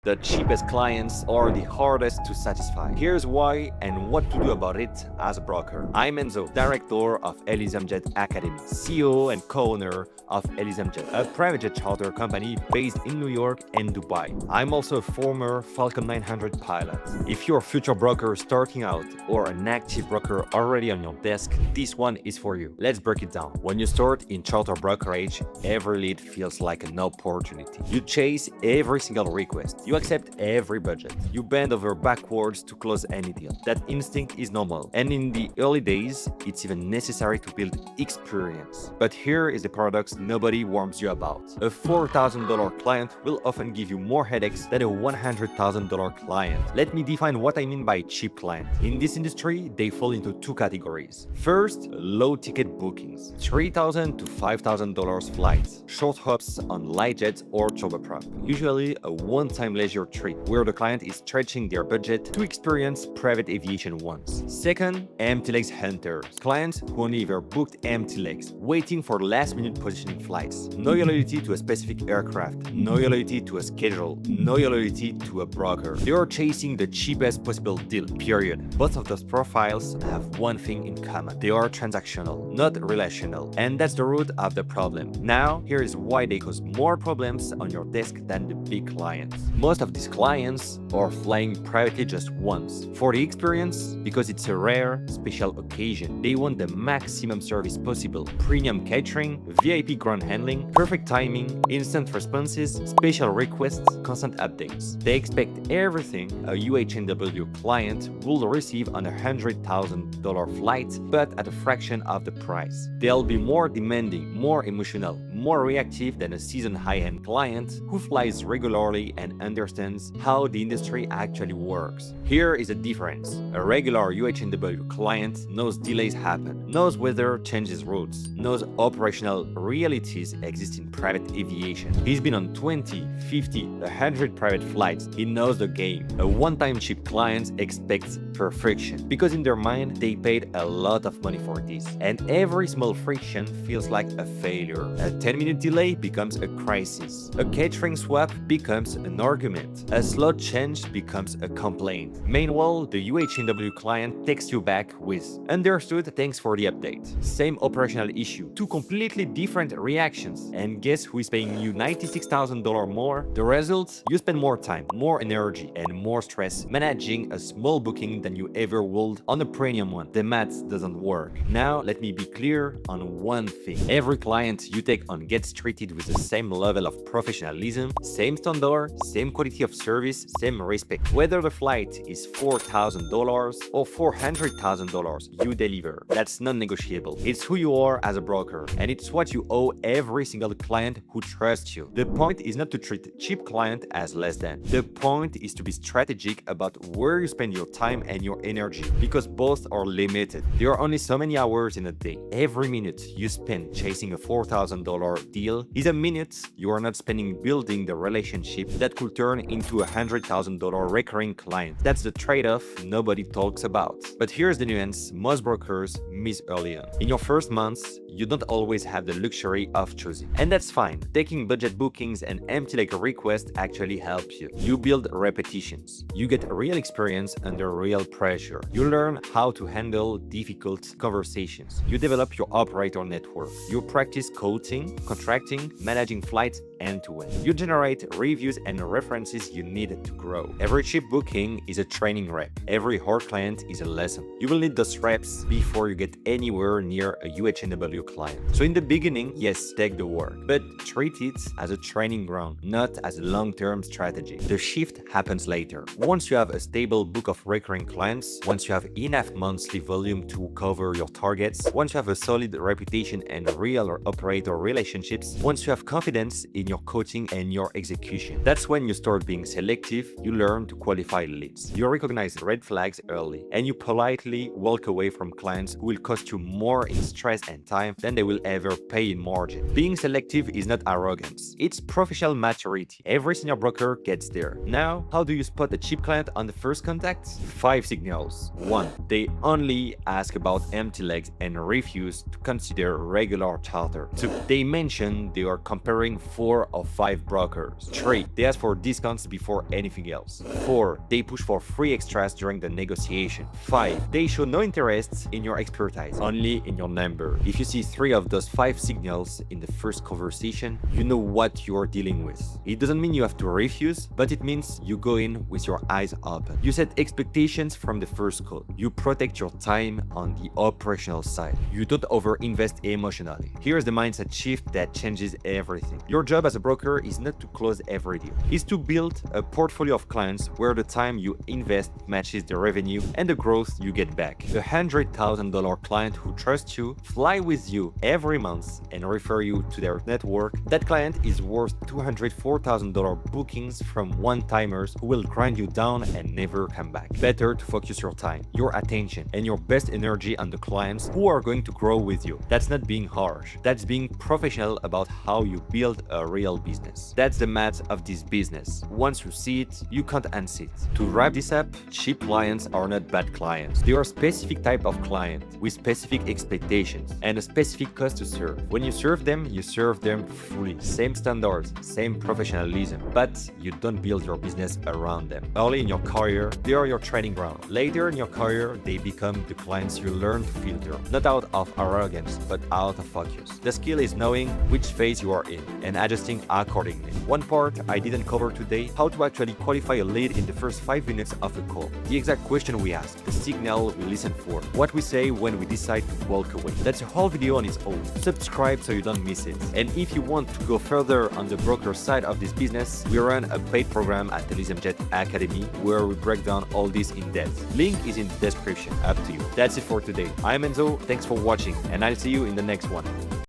The cheapest clients are the hardest to satisfy. Here's why and what to do about it as a broker. I'm Enzo, director of Elysium Jet Academy, CEO and co-owner of Elysium Jet, a private jet charter company based in New York and Dubai. I'm also a former Falcon 900 pilot. If you're a future broker starting out or an active broker already on your desk, this one is for you. Let's break it down. When you start in charter brokerage, every lead feels like an opportunity. You chase every single request. You accept every budget. You bend over backwards to close any deal. That instinct is normal. And in the early days, it's even necessary to build experience. But here is the paradox nobody warns you about. A $4,000 client will often give you more headaches than a $100,000 client. Let me define what I mean by cheap client. In this industry, they fall into two categories. First, low ticket bookings. $3,000 to $5,000 flights. Short hops on light jets or turboprop. Usually a one-time leisure trip where the client is stretching their budget to experience private aviation once. Second, empty legs hunters. Clients who only ever booked empty legs, waiting for last-minute positioning flights. No loyalty to a specific aircraft, no loyalty to a schedule, no loyalty to a broker. They are chasing the cheapest possible deal, period. Both of those profiles have one thing in common. They are transactional, not relational. And that's the root of the problem. Now, here is why they cause more problems on your desk than the big clients. Most of these clients are flying privately just once. For the experience, because it's a rare, special occasion, they want the maximum service possible. Premium catering, VIP ground handling, perfect timing, instant responses, special requests, constant updates. They expect everything a UHNW client will receive on a $100,000 flight, but at a fraction of the price. They'll be more demanding, more emotional, more reactive than a seasoned high-end client who flies regularly and understands how the industry actually works. Here is a difference. A regular UHNW client knows delays happen, knows weather changes routes, knows operational realities exist in private aviation. He's been on 20, 50, 100 private flights. He knows the game. A one-time cheap client expects perfection because in their mind they paid a lot of money for this, and every small friction feels like a failure. A 10-minute delay becomes a crisis. A catering swap becomes an argument. A slot change becomes a complaint. Meanwhile, the UHNW client texts you back with "Understood, thanks for the update." Same operational issue, two completely different reactions. And guess who is paying you $96,000 more? The result? You spend more time, more energy, and more stress managing a small booking than you ever would on a premium one. The math doesn't work. Now, let me be clear on one thing. Every client you take on gets treated with the same level of professionalism, same standard, same quality of service, same respect. Whether the flight is $4,000 or $400,000, you deliver. That's non-negotiable. It's who you are as a broker, and it's what you owe every single client who trusts you. The point is not to treat cheap client as less than. The point is to be strategic about where you spend your time and your energy, because both are limited. There are only so many hours in a day. Every minute you spend chasing a $4,000 deal is a minute you are not spending building the relationship that could turn into a $100,000 recurring client. That's the trade-off nobody talks about. But here's the nuance most brokers miss early on. In your first months, you don't always have the luxury of choosing. And that's fine. Taking budget bookings and empty leg requests actually help you. You build repetitions. You get real experience under real pressure. You learn how to handle difficult conversations. You develop your operator network. You practice coaching, contracting, managing flights end-to-end. You generate reviews and references you need to grow. Every cheap booking is a training rep. Every hard client is a lesson. You will need those reps before you get anywhere near a UHNW client. So in the beginning, yes, take the work, but treat it as a training ground, not as a long-term strategy. The shift happens later. Once you have a stable book of recurring clients, once you have enough monthly volume to cover your targets, once you have a solid reputation and real operator relationships, once you have confidence in your coaching and your execution. That's when you start being selective, you learn to qualify leads. You recognize red flags early, and you politely walk away from clients who will cost you more in stress and time than they will ever pay in margin. Being selective is not arrogance, it's professional maturity. Every senior broker gets there. Now, how do you spot a cheap client on the first contact? 5 signals. 1. They only ask about empty legs and refuse to consider regular charter. 2. They mention they are comparing 4 or 5 brokers. 3. They ask for discounts before anything else. 4. They push for free extras during the negotiation. 5. They show no interest in your expertise, only in your number. If you see 3 of those 5 signals in the first conversation, you know what you're dealing with. It doesn't mean you have to refuse, but it means you go in with your eyes open. You set expectations from the first call. You protect your time on the operational side. You don't overinvest emotionally. Here's the mindset shift that changes everything. Your job as a broker is not to close every deal. It's to build a portfolio of clients where the time you invest matches the revenue and the growth you get back. A $100,000 client who trusts you, fly with you every month, and refer you to their network, that client is worth $204,000 bookings from one-timers who will grind you down and never come back. Better to focus your time, your attention, and your best energy on the clients who are going to grow with you. That's not being harsh. That's being professional about how you build a real business. That's the math of this business. Once you see it, you can't unsee it. To wrap this up, cheap clients are not bad clients. They are a specific type of client with specific expectations and a specific cost to serve. When you serve them fully. Same standards, same professionalism, but you don't build your business around them. Early in your career, they are your training ground. Later in your career, they become the clients you learn to filter, not out of arrogance, but out of focus. The skill is knowing which phase you are in and adjusting accordingly. One part I didn't cover today, how to actually qualify a lead in the first 5 minutes of a call. The exact question we ask, the signal we listen for, what we say when we decide to walk away. That's a whole video on its own. Subscribe so you don't miss it. And if you want to go further on the broker side of this business, we run a paid program at ElysiumJet Academy where we break down all this in depth. Link is in the description. Up to you. That's it for today. I'm Enzo. Thanks for watching, and I'll see you in the next one.